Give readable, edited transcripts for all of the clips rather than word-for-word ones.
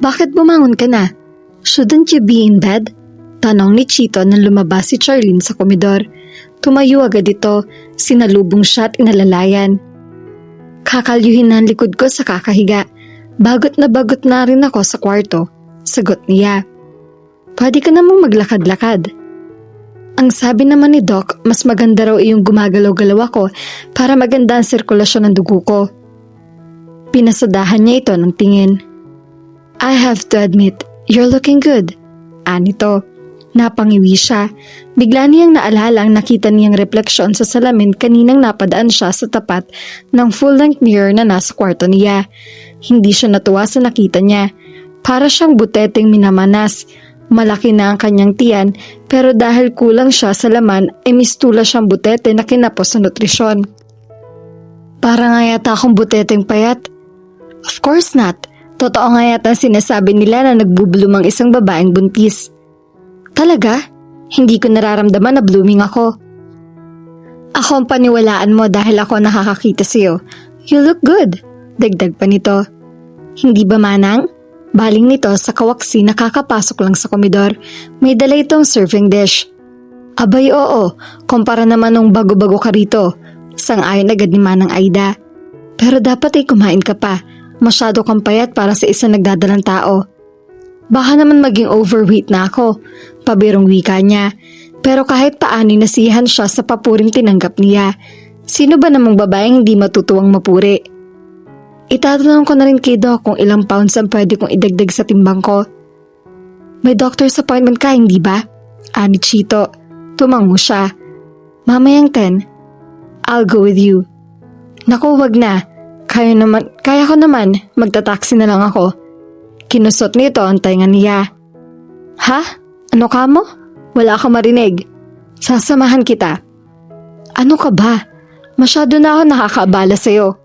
Bakit bumangon ka na? Shouldn't you be in bed? Tanong ni Chito nang lumabas si Charlene sa komedor. Tumayo agad ito, sinalubong siya at inalalayan. Kakalyuhin na ang likod ko sa kakahiga. Bagot na rin ako sa kwarto. Sagot niya. Pwede ka namang maglakad-lakad. Ang sabi naman ni Doc, mas maganda raw iyong gumagalaw-galaw ako para maganda ang sirkulasyon ng dugo ko. Pinasadahan niya ito ng tingin. I have to admit, you're looking good. Anito. Napangiwi siya. Bigla niyang naalala ang nakita niyang refleksyon sa salamin kaninang napadaan siya sa tapat ng full-length mirror na nasa kwarto niya. Hindi siya natuwa sa nakita niya. Para siyang buteteng minamanas. Malaki na ang kanyang tiyan pero dahil kulang siya sa laman ay mistula siyang butete na kinapos sa nutrisyon. Para nga yata akong buteteng payat. Of course not. Totoo nga yata sinasabi nila na nagbubulong ang isang babaeng buntis. Talaga? Hindi ko nararamdaman na blooming ako. Ako ang paniwalaan mo dahil ako nakakakita sa'yo. You look good. Dagdag pa nito. Hindi ba manang? Baling nito sa kawaksi na kakapasok lang sa komedor. May dala itong serving dish. Abay oo, kumpara naman nung bago-bago ka rito. Sang-ayon agad ni Manang Aida. Pero dapat ay kumain ka pa. Masyado kang payat para sa isang nagdadalang tao. Baka naman maging overweight na ako. Pabirong wika niya. Pero kahit paano'y nasiyahan siya sa papuring tinanggap niya. Sino ba namang babaeng hindi matutuwang mapuri? Itatanong ko na rin kay Doc kung ilang pounds ang pwede kong idagdag sa timbang ko. May doctor's appointment ka, hindi ba? Ani Chito. Tumango siya. Mamayang 10. I'll go with you. Naku, wag na. Kaya ko naman. Magta-taxi na lang ako. Kinusot nito ang tainga niya. Ha? Ano ka mo? Wala ka marinig. Sasamahan kita. Ano ka ba? Masyado na ako nakakaabala sa'yo.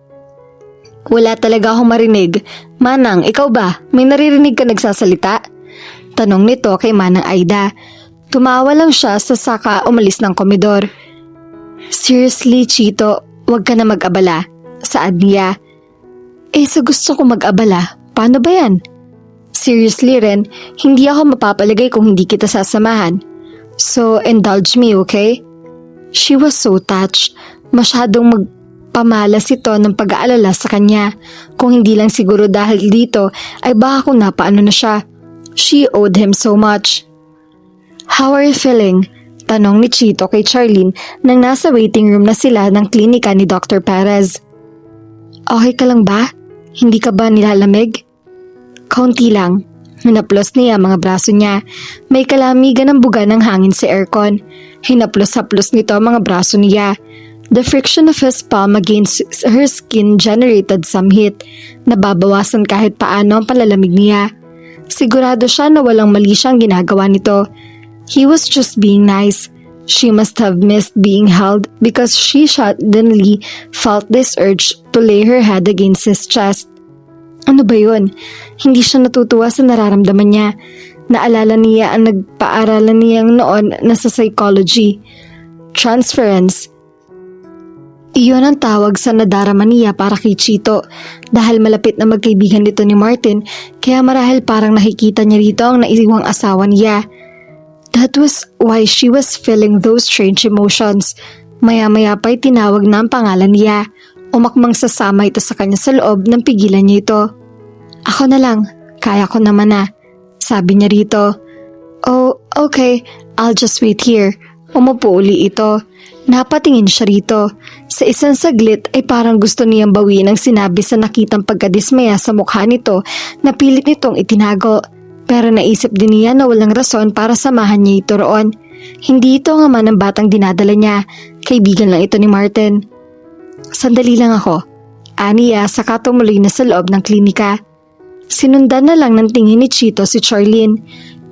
Wala talaga akong marinig. Manang, ikaw ba? May naririnig ka nagsasalita? Tanong nito kay Manang Aida. Tumawa lang siya sa saka umalis ng komedor. Seriously, Chito, wag ka na mag-abala. Saad niya. Sa gusto ko mag-abala, paano ba yan? Seriously rin, hindi ako mapapalagay kung hindi kita sasamahan. So, indulge me, okay? She was so touched. Masyadong magpamalas ito ng pag-aalala sa kanya. Kung hindi lang siguro dahil dito, ay baka kung napaano na siya. She owed him so much. How are you feeling? Tanong ni Chito kay Charlene nang nasa waiting room na sila ng klinika ni Dr. Perez. Okay ka lang ba? Hindi ka ba nilalamig? Kaunti lang. Hinaplos niya mga braso niya. May kalamigan ng buga ng hangin sa aircon. Hinaplos-haplos nito ang mga braso niya. The friction of his palm against her skin generated some heat. Nababawasan kahit paano ang palalamig niya. Sigurado siya na walang mali siyang ginagawa nito. He was just being nice. She must have missed being held because she suddenly felt this urge to lay her head against his chest. Ano ba yun? Hindi siya natutuwa sa nararamdaman niya. Naalala niya ang nagpaaralan niyang noon na sa psychology. Transference. Iyon ang tawag sa nadarama niya para kay Chito. Dahil malapit na magkaibigan nito ni Martin, kaya marahil parang nakikita niya rito ang naiiwang asawa niya. That was why she was feeling those strange emotions. Maya-maya pa'y tinawag na ang pangalan niya. Umakmang sasama ito sa kanya sa loob nang pigilan niya ito. Ako na lang, kaya ko naman na. Sabi niya rito. Oh, okay, I'll just wait here. Umupo uli ito. Napatingin siya rito. Sa isang saglit ay parang gusto niyang bawiin ang sinabi sa nakitang pagkadismaya sa mukha nito na pilit nitong itinago. Pero naisip din niya na walang rason para samahan niya ito roon. Hindi ito nga man ang batang dinadala niya. Kaibigan lang ito ni Martin. Sandali lang ako. Aniya saka tumuloy na sa loob ng klinika. Sinundan na lang ng tingin ni Chito si Charlene.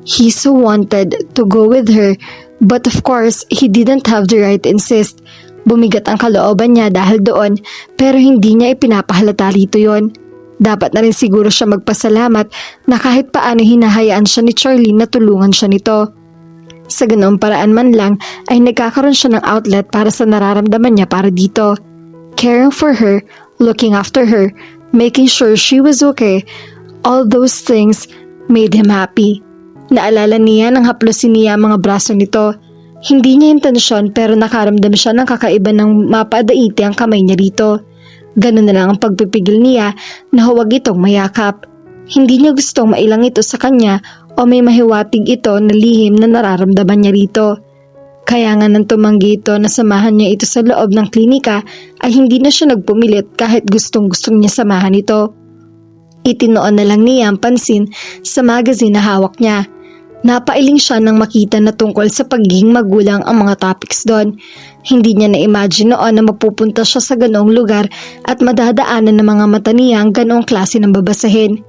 He so wanted to go with her but of course he didn't have the right to insist. Bumigat ang kalooban niya dahil doon pero hindi niya ipinapahalata rito yon. Dapat na rin siguro siya magpasalamat na kahit paano hinahayaan siya ni Charlene na tulungan siya nito. Sa ganoong paraan man lang ay nagkakaroon siya ng outlet para sa nararamdaman niya para dito. Caring for her, looking after her, making sure she was okay, All those things made him happy. Naalala niya nang haplosin niya ang mga braso nito. Hindi niya intensyon pero nakaramdam siya ng kakaiba ng mapadaiti ang kamay niya rito. Ganun na lang ang pagpipigil niya na huwag itong mayakap. Hindi niya gustong mailang ito sa kanya o may mahiwatig ito na lihim na nararamdaman niya rito. Kaya nga nang tumanggi ito na samahan niya ito sa loob ng klinika ay hindi na siya nagpumilit kahit gustong-gustong niya samahan ito. Itinoon na lang niya ang pansin sa magazine na hawak niya. Napailing siya nang makita na tungkol sa pagiging magulang ang mga topics doon. Hindi niya na-imagine noon na mapupunta siya sa ganoong lugar at madadaanan ng mga mata niya ang ganoong klase ng babasahin.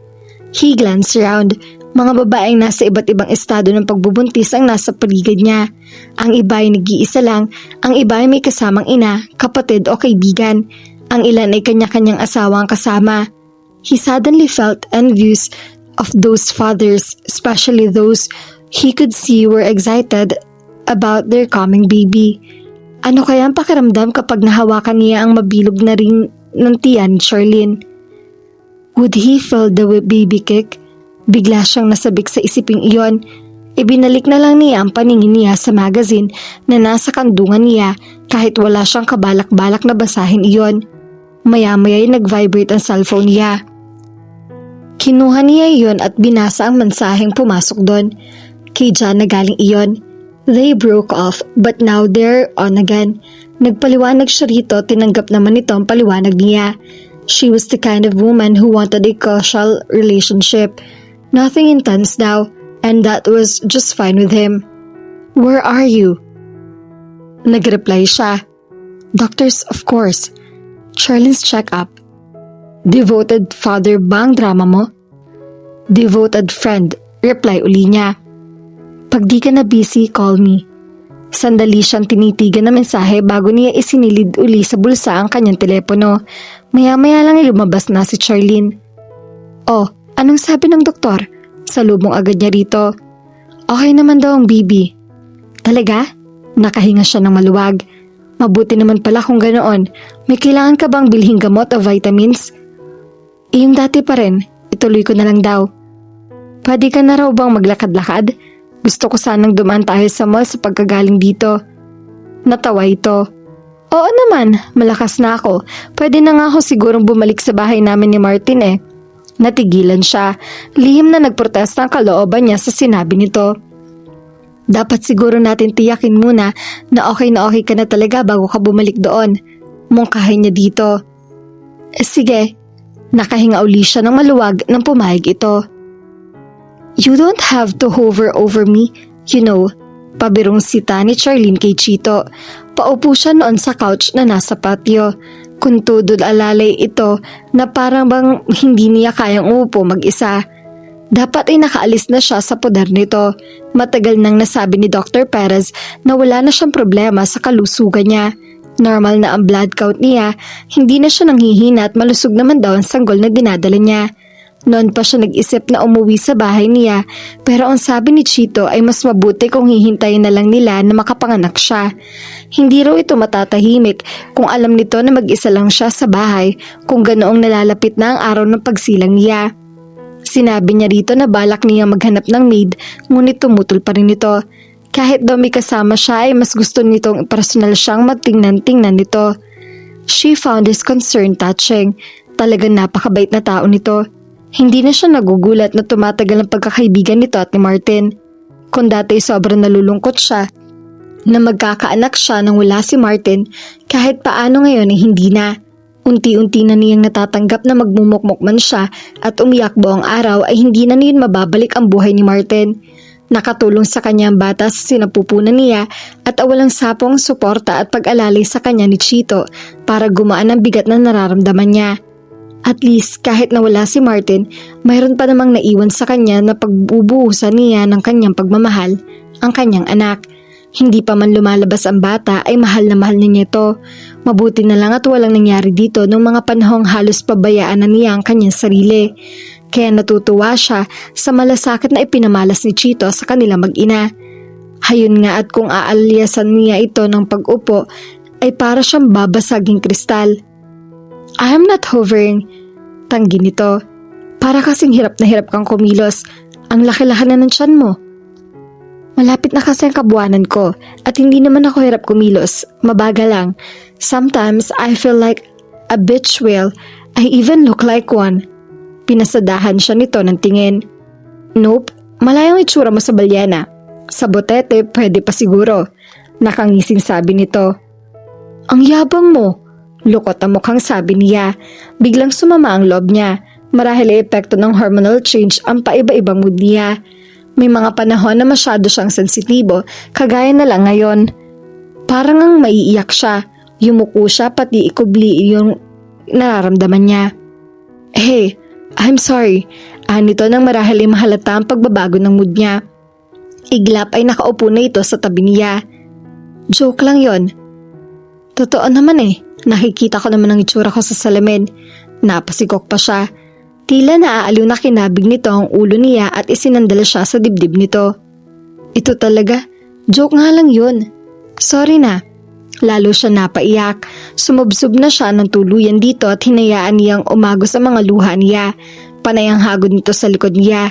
He glanced around. Mga babaeng nasa iba't ibang estado ng pagbubuntis ang nasa paligid niya. Ang iba ay nag-iisa lang, ang iba ay may kasamang ina, kapatid o kaibigan. Ang ilan ay kanya-kanyang asawang kasama. He suddenly felt envious of those fathers, especially those he could see were excited about their coming baby. Ano kaya ang pakiramdam kapag nahawakan niya ang mabilog na ring ng tiyan ni Charlene? Would he feel the baby kick? Bigla siyang nasabik sa isiping iyon. Ibinalik na lang niya ang paningin niya sa magazine na nasa kandungan niya kahit wala siyang kabalak-balak na basahin iyon. Maya-maya ay nag-vibrate ang cellphone niya. Kinuha niya iyon at binasa ang mensaheng pumasok doon. Kay John na galing iyon. They broke off but now they're on again. Nagpaliwanag siya rito, tinanggap naman nito ang paliwanag niya. She was the kind of woman who wanted a casual relationship. Nothing intense daw, and that was just fine with him. Where are you? Nag-reply siya. Doctors, of course. Charlene's check-up. Devoted father ba ang drama mo? Devoted friend, reply uli niya. Pag di ka na busy, call me. Sandali siyang tinitigan na mensahe bago niya isinilid uli sa bulsa ang kanyang telepono. Maya-maya lang ay lumabas na si Charlene. Oh, anong sabi ng doktor? Salubong agad niya rito. Okay naman daw ang baby. Talaga? Nakahinga siya ng maluwag. Mabuti naman pala kung ganoon. May kailangan ka bang bilhing gamot o vitamins? Yung dati pa rin, ituloy ko na lang daw. Pwede ka na raw bang maglakad-lakad? Gusto ko sanang dumaan tayo sa mall sa pagkagaling dito. Natawa ito. Oo naman, malakas na ako. Pwede na nga ako sigurong bumalik sa bahay namin ni Martin eh. Natigilan siya. Lihim na nagprotesta ang kalooban niya sa sinabi nito. Dapat siguro natin tiyakin muna na okay ka na talaga bago ka bumalik doon. Mungkahin niya dito. Sige. Nakahinga uli siya ng maluwag nang pumayag ito. You don't have to hover over me, you know. Pabirong sita ni Charlene kay Chito. Paupo siya noon sa couch na nasa patio. Kung tudod alalay ito na parang bang hindi niya kayang umupo mag-isa. Dapat ay nakaalis na siya sa poder nito. Matagal nang nasabi ni Dr. Perez na wala na siyang problema sa kalusugan niya. Normal na ang blood count niya, hindi na siya nanghihina at malusog naman daw ang sanggol na dinadala niya. Noon pa siya nag-isip na umuwi sa bahay niya, pero ang sabi ni Chito ay mas mabuti kung hihintayin na lang nila na makapanganak siya. Hindi raw ito matatahimik kung alam nito na mag-isa lang siya sa bahay kung ganoong nalalapit na ang araw ng pagsilang niya. Sinabi niya rito na balak niya maghanap ng maid, ngunit tumutol pa rin ito. Kahit daw may kasama siya ay mas gusto nitong personal siyang magtingnan-tingnan nito. She found his concern touching. Talagang napakabait na tao nito. Hindi na siya nagugulat na tumatagal ang pagkakaibigan nito at ni Martin. Kung dati sobrang nalulungkot siya na magkakaanak siya nang wala si Martin, kahit paano ngayon ay hindi na. Unti-unti na niyang natatanggap na magmumukmok man siya at umiyak buong araw ay hindi na niyon mababalik ang buhay ni Martin. Nakatulong sa kanya ang bata sa sinapupunan niya at awalang sapong suporta at pag-alalay sa kanya ni Chito para gumaan ang bigat na nararamdaman niya. At least kahit nawala si Martin, mayroon pa namang naiwan sa kanya na pagbubuhusan niya ng kanyang pagmamahal, ang kanyang anak. Hindi pa man lumalabas ang bata ay mahal na mahal niya ito. Mabuti na lang at walang nangyari dito nung mga panahong halos pabayaan na niya ang kanyang sarili. Kaya natutuwa siya sa malasakit na ipinamalas ni Chito sa kanila mag-ina. Hayun nga at kung aalyasan niya ito ng pag-upo ay para siyang babasaging kristal. I am not hovering. Tanggi nito. Para kasing hirap na hirap kang kumilos. Ang laki-laki na ng tiyan mo. Malapit na kasi ang kabuanan ko at hindi naman ako hirap kumilos. Mabagal lang. Sometimes I feel like a bitch whale. I even look like one. Pinasadahan siya nito ng tingin. Nope, malayang itsura mo sa balyena. Sa botete, pwede pa siguro. Nakangising sabi nito. Ang yabang mo. Lukot ang mukhang sabi niya. Biglang sumama ang loob niya. Marahil ay epekto ng hormonal change ang paiba-ibang mood niya. May mga panahon na masyado siyang sensitibo, kagaya na lang ngayon. Parang ang maiiyak siya. Yumuko siya pati ikubli yung nararamdaman niya. Hey, I'm sorry. Nito nang marahil ay mahalata ang pagbabago ng mood niya. Iglap ay nakaupo na ito sa tabi niya. Joke lang yon. Totoo naman eh. Nakikita ko naman ang itsura ko sa salamin. Napasigok pa siya. Tila naaaliw na kinabig nito ang ulo niya at isinandal siya sa dibdib nito. Ito talaga? Joke nga lang yun. Sorry na. Lalo siya napaiyak. Sumubsob na siya ng tuluyan dito at hinayaan niyang umagos sa mga luha niya. Panay ang hagod nito sa likod niya.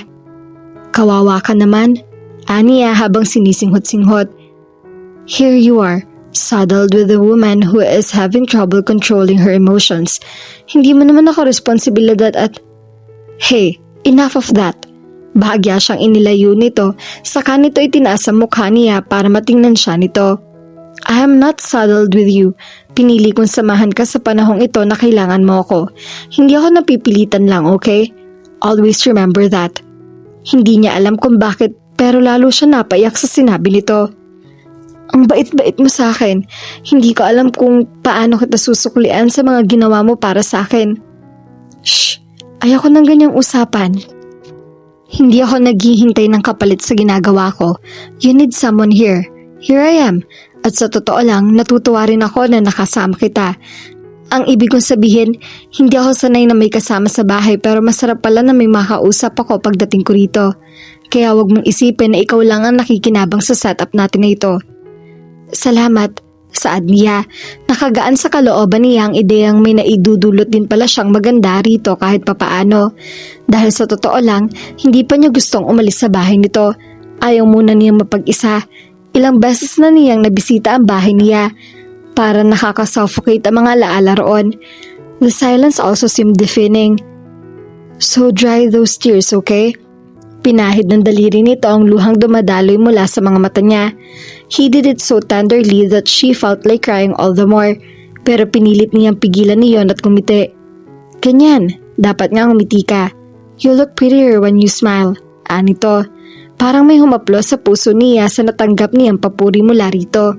Kawawa ka naman. Aniya habang sinisinghot-singhot. Here you are, saddled with a woman who is having trouble controlling her emotions. Hindi mo naman ako responsibilidad at... Hey, enough of that. Bahagya siyang inilayo nito, saka nito itinaas ang mukha niya para matingnan siya nito. I am not saddled with you. Pinili kong samahan ka sa panahong ito na kailangan mo ako. Hindi ako napipilitan lang, okay? Always remember that. Hindi niya alam kung bakit pero lalo siya napaiyak sa sinabi nito. Ang bait-bait mo sa akin. Hindi ko alam kung paano kita susuklian sa mga ginawa mo para sa akin. Shh! Ayoko ng ganyang usapan. Hindi ako naghihintay ng kapalit sa ginagawa ko. You need someone here. Here I am. At sa totoo lang, natutuwa rin ako na nakasama kita. Ang ibig kong sabihin, hindi ako sanay na may kasama sa bahay pero masarap pala na may makausap ako pagdating ko rito. Kaya wag mong isipin na ikaw lang ang nakikinabang sa setup natin na ito. Salamat, saad niya. Nakagaan sa kalooban niya ang ideyang may naidudulot din pala siyang maganda rito kahit papaano. Dahil sa totoo lang, hindi pa niya gustong umalis sa bahay nito. Ayaw muna niyang mapag-isa. Ilang beses na niyang nabisita ang bahay niya. Para nakaka-suffocate ang mga alaala roon. The silence also seemed deafening. So dry those tears, okay? Pinahid ng daliri nito ang luhang dumadaloy mula sa mga mata niya. He did it so tenderly that she felt like crying all the more. Pero pinilit niyang pigilan niyon at kumiti. Ganyan, dapat nga umiti ka. You look prettier when you smile. Anito. Parang may humaplos sa puso niya sa natanggap niyang papuri mula rito.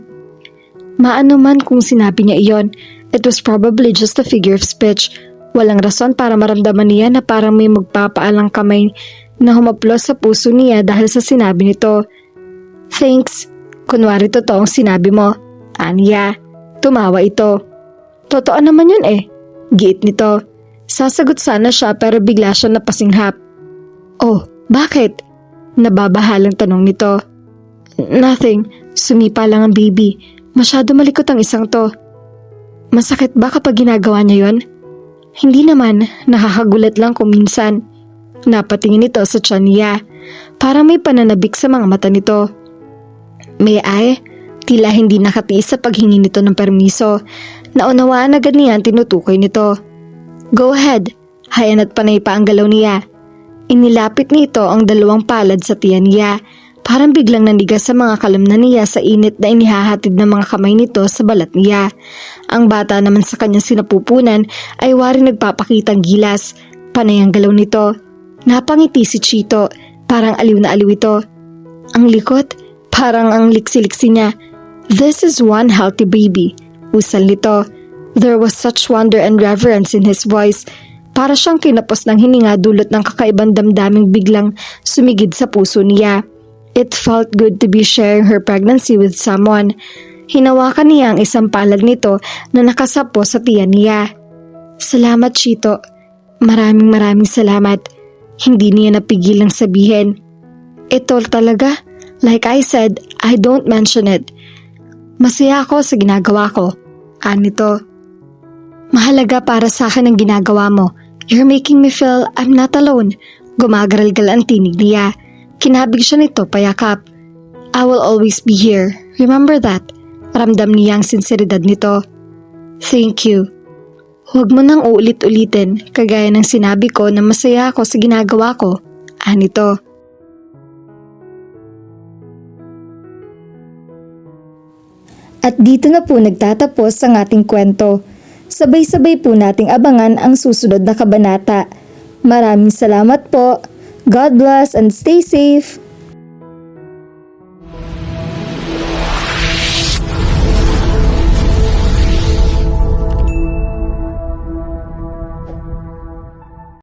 Maano man kung sinabi niya iyon, it was probably just a figure of speech. Walang rason para maramdaman niya na parang may magpapaalang kamay na humaplos sa puso niya dahil sa sinabi nito. Thanks, kunwari totoong sinabi mo. Aniya, tumawa ito. Totoo naman yun eh, giit nito. Sasagot sana siya pero bigla siya napasinghap. Oh, bakit? Nababahalang tanong nito. Nothing, sumipa lang ang baby. Masyado malikot ang isang to. Masakit ba kapag ginagawa niya yon? Hindi naman, nakakagulat lang kung minsan. Napatingin ito sa tiyan niya. Parang may pananabik sa mga mata nito. May ay, tila hindi nakatiis sa paghingi nito ng permiso. Naunawaan agad niya ang tinutukoy nito. Go ahead, hayan at panay pa ang galaw niya. Inilapit nito ang dalawang palad sa tiyan niya. Parang biglang nanigas sa mga kalamnan niya sa init na inihahatid ng mga kamay nito sa balat niya. Ang bata naman sa kanyang sinapupunan ay wari nagpapakitang gilas. Panay ang galaw nito. Napangiti si Chito. Parang aliw na aliw ito. Ang likot. Parang ang liksi-liksi niya. This is one healthy baby. Usal nito. There was such wonder and reverence in his voice. Para siyang kinapos ng hininga dulot ng kakaibang damdaming biglang sumigid sa puso niya. It felt good to be sharing her pregnancy with someone. Hinawakan niya ang isang palad nito na nakasapo sa tiyan niya. Salamat, Chito. Maraming salamat. Hindi niya napigilang sabihin. Ito talaga. Like I said, I don't mention it. Masaya ako sa ginagawa ko. Anito. Mahalaga para sa akin ang ginagawa mo. You're making me feel I'm not alone. Gumagaral-gal ang tinig niya. Kinabig siya nito payakap. I will always be here. Remember that. Ramdam niya ang sinseridad nito. Thank you. Huwag mo nang uulit-ulitin, kagaya ng sinabi ko na masaya ako sa ginagawa ko. Nito. At dito na po nagtatapos ang ating kwento. Sabay-sabay po nating abangan ang susunod na kabanata. Maraming salamat po. God bless and stay safe.